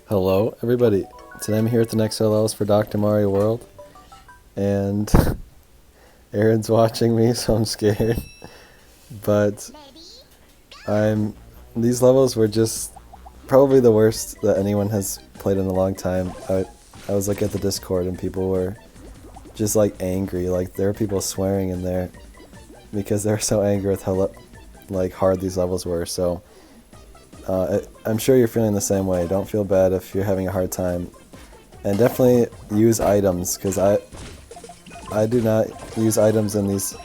Hello, everybody. Today I'm here at the next LLs for Dr. Mario World, and Erin's watching me, so I'm scared. But I'm. These levels were just probably the worst that anyone has played in a long time. I was like at the Discord, and people were just like angry. Like there were people swearing in there because they were so angry with how like hard these levels were. So. I'm sure you're feeling the same way. Don't feel bad if you're having a hard time. And definitely use items, because I do not use items in these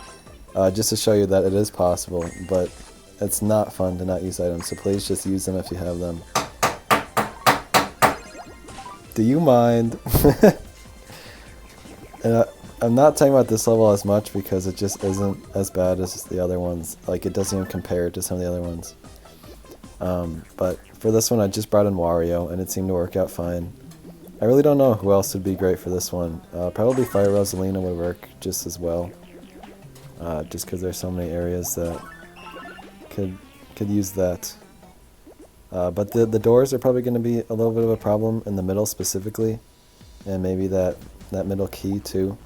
just to show you that it is possible, but it's not fun to not use items, so please just use them if you have them. Do you mind? And I'm not talking about this level as much because it just isn't as bad as the other ones. Like, it doesn't even compare to some of the other ones. But for this one, I just brought in Wario, and it seemed to work out fine. I really don't know who else would be great for this one. Probably Fire Rosalina would work just as well. Just because there's so many areas that could use that. But the doors are probably going to be a little bit of a problem in the middle specifically, and maybe that middle key too.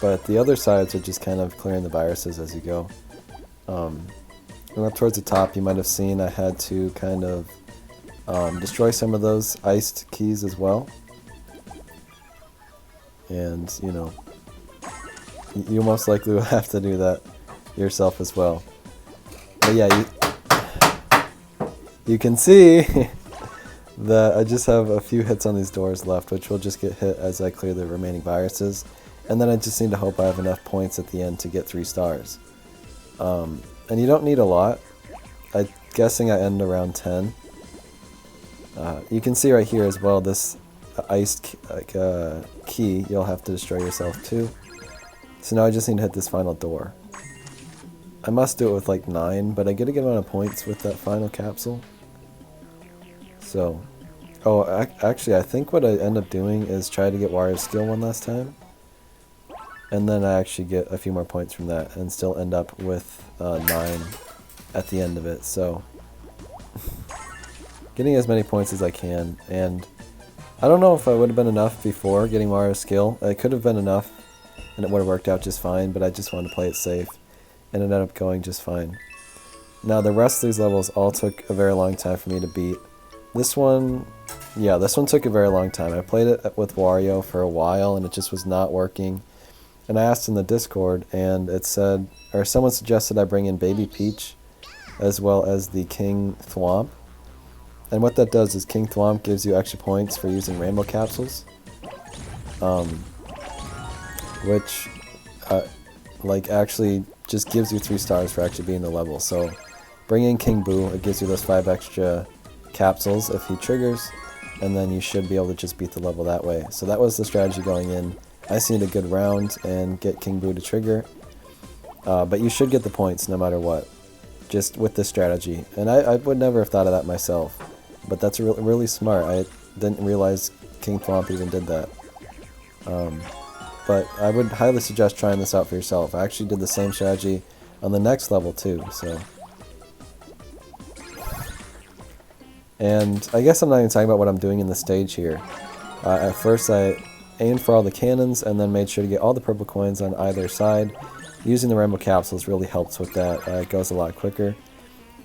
But the other sides are just kind of clearing the viruses as you go. And up towards the top, you might have seen I had to kind of destroy some of those iced keys as well. And, you know, you most likely will have to do that yourself as well. But yeah, you can see that I just have a few hits on these doors left, which will just get hit as I clear the remaining viruses. And then I just need to hope I have enough points at the end to get 3 stars. And you don't need a lot. I'm guessing I end around 10. You can see right here as well, this iced key, you'll have to destroy yourself too. So now I just need to hit this final door. I must do it with like 9, but I get a good amount of points with that final capsule. So, actually I think what I end up doing is try to get Wario's skill one last time. And then I actually get a few more points from that and still end up with 9 at the end of it. So, getting as many points as I can. And I don't know if I would have been enough before getting Mario's skill. It could have been enough and it would have worked out just fine, but I just wanted to play it safe. And it ended up going just fine. Now the rest of these levels all took a very long time for me to beat. This one, yeah, this one took a very long time. I played it with Wario for a while and it just was not working. And I asked in the Discord, and it said, or someone suggested I bring in Baby Peach, as well as the King Thwomp. And what that does is King Thwomp gives you extra points for using rainbow capsules, which, like, actually just gives you 3 stars for actually being the level. So, bring in King Boo, it gives you those 5 extra capsules if he triggers, and then you should be able to just beat the level that way. So that was the strategy going in. I just need a good round and get King Boo to trigger. But you should get the points no matter what, just with this strategy. And I would never have thought of that myself, but that's really smart. I didn't realize King Thwomp even did that. But I would highly suggest trying this out for yourself. I actually did the same strategy on the next level too, so. And I guess I'm not even talking about what I'm doing in the stage here. At first I aimed for all the cannons and then made sure to get all the purple coins on either side. Using the rainbow capsules really helps with that. It goes a lot quicker.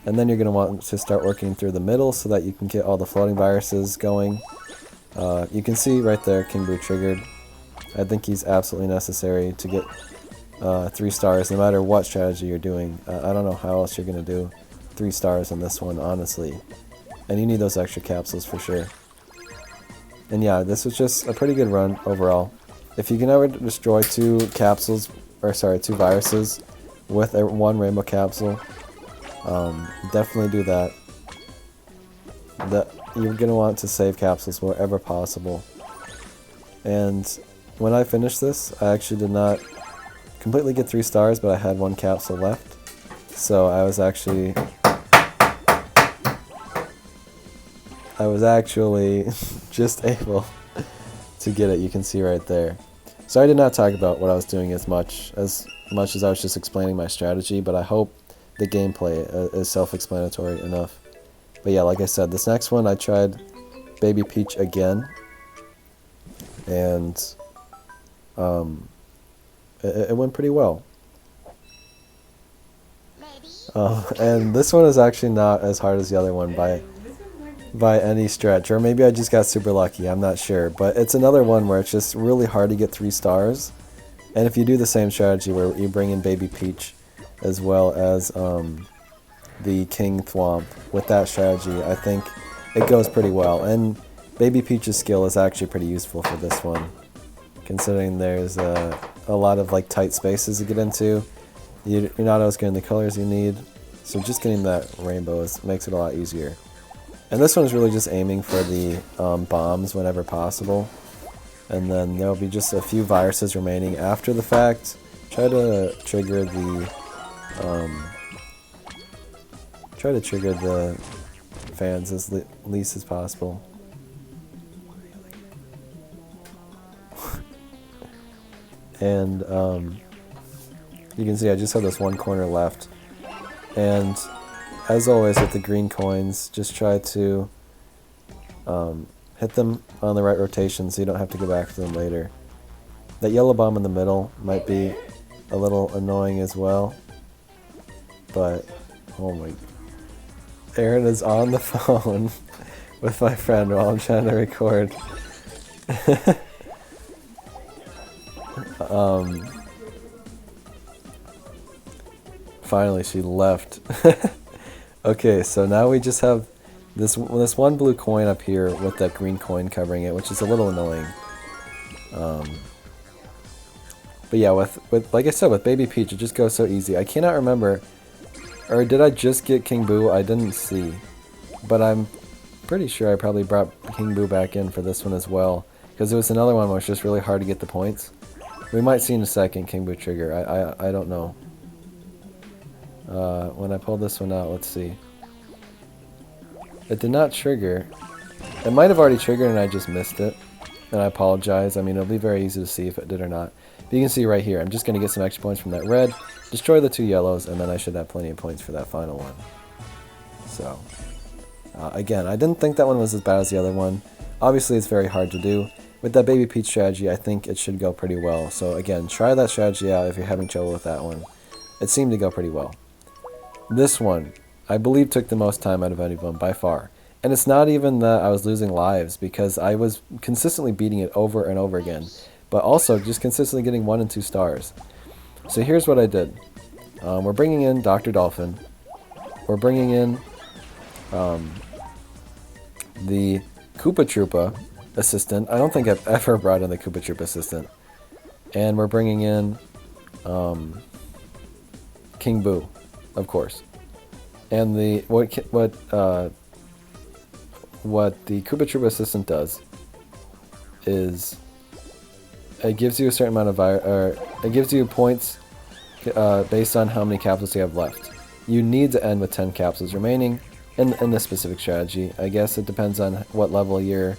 And then you're going to want to start working through the middle so that you can get all the floating viruses going. You can see right there King Boo triggered. I think he's absolutely necessary to get 3 stars no matter what strategy you're doing. I don't know how else you're going to do 3 stars in this one, honestly. And you need those extra capsules for sure. And yeah, this was just a pretty good run overall. If you can ever destroy 2 capsules, or sorry, 2 viruses with one rainbow capsule, definitely do that. You're going to want to save capsules wherever possible. And when I finished this, I actually did not completely get 3 stars, but I had 1 capsule left. So I was actually just able to get it. You can see right there. So I did not talk about what I was doing as much as I was just explaining my strategy, but I hope the gameplay is self-explanatory enough. But yeah, like I said, this next one I tried Baby Peach again, and it went pretty well. And this one is actually not as hard as the other one by any stretch, or maybe I just got super lucky, I'm not sure, but it's another one where it's just really hard to get 3 stars. And if you do the same strategy where you bring in Baby Peach as well as the King Thwomp with that strategy, I think it goes pretty well. And Baby Peach's skill is actually pretty useful for this one, considering there's a lot of like tight spaces to get into. You're not always getting the colors you need, so just getting that rainbow makes it a lot easier. And this one's really just aiming for the bombs whenever possible. And then there'll be just a few viruses remaining after the fact. Try to trigger the fans as least as possible. And you can see I just have this one corner left. And as always with the green coins, just try to hit them on the right rotation so you don't have to go back to them later. That yellow bomb in the middle might be a little annoying as well, but oh my, Erin is on the phone with my friend while I'm trying to record. Finally she left. Okay, so now we just have this one blue coin up here with that green coin covering it, which is a little annoying. But yeah, with like I said, with Baby Peach, it just goes so easy. I cannot remember, or did I just get King Boo? I didn't see, but I'm pretty sure I probably brought King Boo back in for this one as well, because it was another one where it's just really hard to get the points. We might see in a second King Boo trigger. I don't know. When I pulled this one out, let's see. It did not trigger. It might have already triggered and I just missed it. And I apologize. I mean, it'll be very easy to see if it did or not. But you can see right here, I'm just going to get some extra points from that red, destroy the 2 yellows, and then I should have plenty of points for that final one. So, again, I didn't think that one was as bad as the other one. Obviously, it's very hard to do. With that Baby Peach strategy, I think it should go pretty well. So again, try that strategy out if you're having trouble with that one. It seemed to go pretty well. This one, I believe, took the most time out of any of them by far. And it's not even that I was losing lives, because I was consistently beating it over and over again. But also just consistently getting 1 and 2 stars. So here's what I did. We're bringing in Dr. Dolphin. We're bringing in the Koopa Troopa assistant. I don't think I've ever brought in the Koopa Troopa assistant. And we're bringing in King Boo, of course. And the what the Koopa Troopa assistant does is it gives you a certain amount of it gives you points based on how many capsules you have left. You need to end with 10 capsules remaining in this specific strategy. I guess it depends on what level your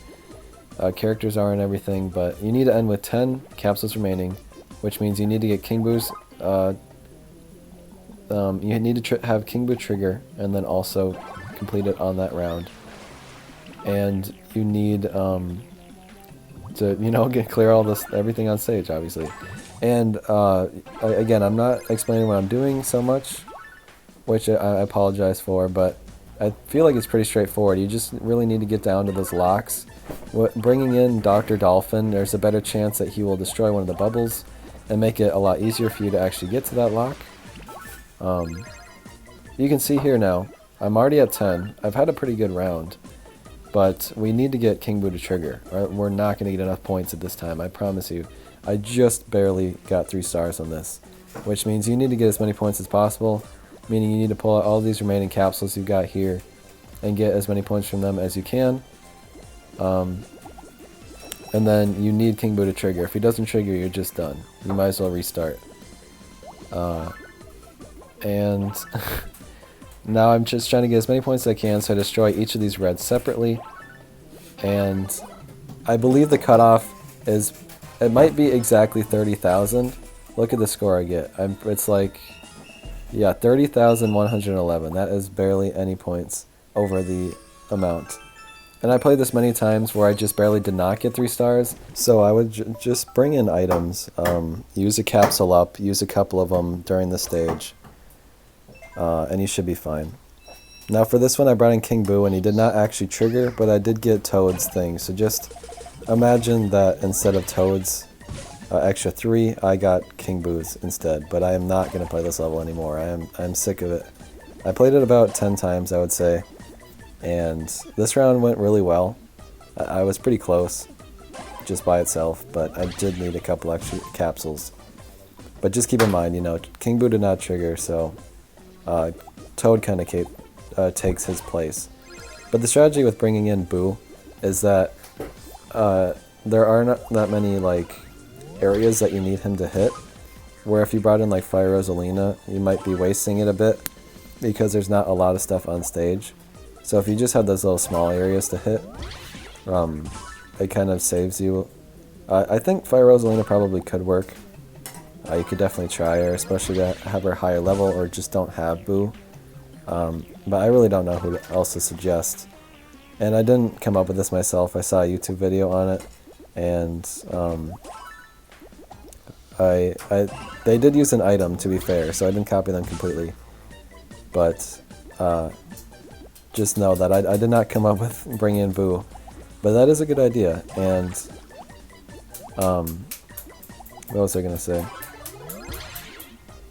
characters are and everything, but you need to end with 10 capsules remaining, which means you need to get King Boo's you need to have King Boo trigger and then also complete it on that round. And you need to clear all this everything on stage, obviously. And again, I'm not explaining what I'm doing so much, which I apologize for, but I feel like it's pretty straightforward. You just really need to get down to those locks. Bringing in Dr. Dolphin, there's a better chance that he will destroy one of the bubbles and make it a lot easier for you to actually get to that lock. You can see here now, I'm already at 10. I've had a pretty good round, but we need to get King Boo to trigger, or we're not going to get enough points at this time, I promise you. I just barely got 3 stars on this, which means you need to get as many points as possible, meaning you need to pull out all these remaining capsules you've got here and get as many points from them as you can. And then you need King Boo to trigger. If he doesn't trigger, you're just done. You might as well restart. And now I'm just trying to get as many points as I can, so I destroy each of these reds separately. And I believe the cutoff is, it might be exactly 30,000. Look at the score I get. It's like, yeah, 30,111. That is barely any points over the amount. And I played this many times where I just barely did not get 3 stars. So I would just bring in items, use a capsule up, use a couple of them during the stage, and you should be fine. Now for this one I brought in King Boo and he did not actually trigger, but I did get Toad's thing. So just imagine that instead of Toad's extra 3, I got King Boo's instead. But I am not going to play this level anymore. I'm sick of it. I played it about 10 times, I would say. And this round went really well. I was pretty close just by itself, but I did need a couple extra capsules. But just keep in mind, you know, King Boo did not trigger, so Toad kind of takes his place. But the strategy with bringing in Boo is that there are not that many like areas that you need him to hit, where if you brought in like Fire Rosalina, you might be wasting it a bit because there's not a lot of stuff on stage. So if you just have those little small areas to hit, it kind of saves you. I think Fire Rosalina probably could work. You could definitely try her, especially to have her higher level, or just don't have Boo. But I really don't know who else to suggest. And I didn't come up with this myself. I saw a YouTube video on it, and they did use an item, to be fair, so I didn't copy them completely. But just know that I did not come up with bringing in Boo. But that is a good idea, and what was I going to say?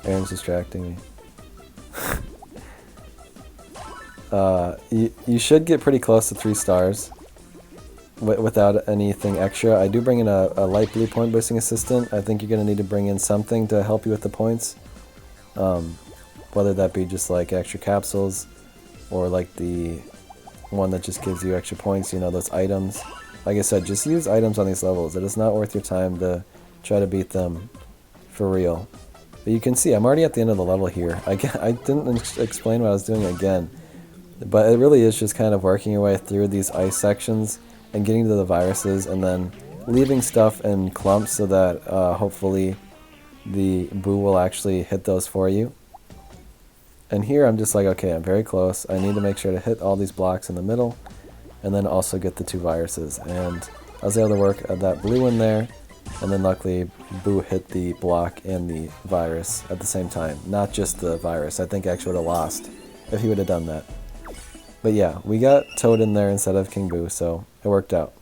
Erin's distracting me. You should get pretty close to 3 stars without anything extra. I do bring in a light blue point boosting assistant. I think you're going to need to bring in something to help you with the points. Whether that be just like extra capsules, or like the one that just gives you extra points, you know, those items. Like I said, just use items on these levels. It is not worth your time to try to beat them for real. But you can see I'm already at the end of the level here. I didn't explain what I was doing again. But it really is just kind of working your way through these ice sections and getting to the viruses, and then leaving stuff in clumps so that hopefully the Boo will actually hit those for you. And here I'm just like, okay, I'm very close. I need to make sure to hit all these blocks in the middle, and then also get the 2 viruses. And I was able to work that blue in there, and then luckily Boo hit the block and the virus at the same time. Not just the virus. I think I actually would have lost if he would have done that. But yeah, we got Toad in there instead of King Boo, so it worked out.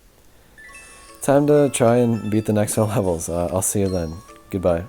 Time to try and beat the next 4 levels. I'll see you then. Goodbye.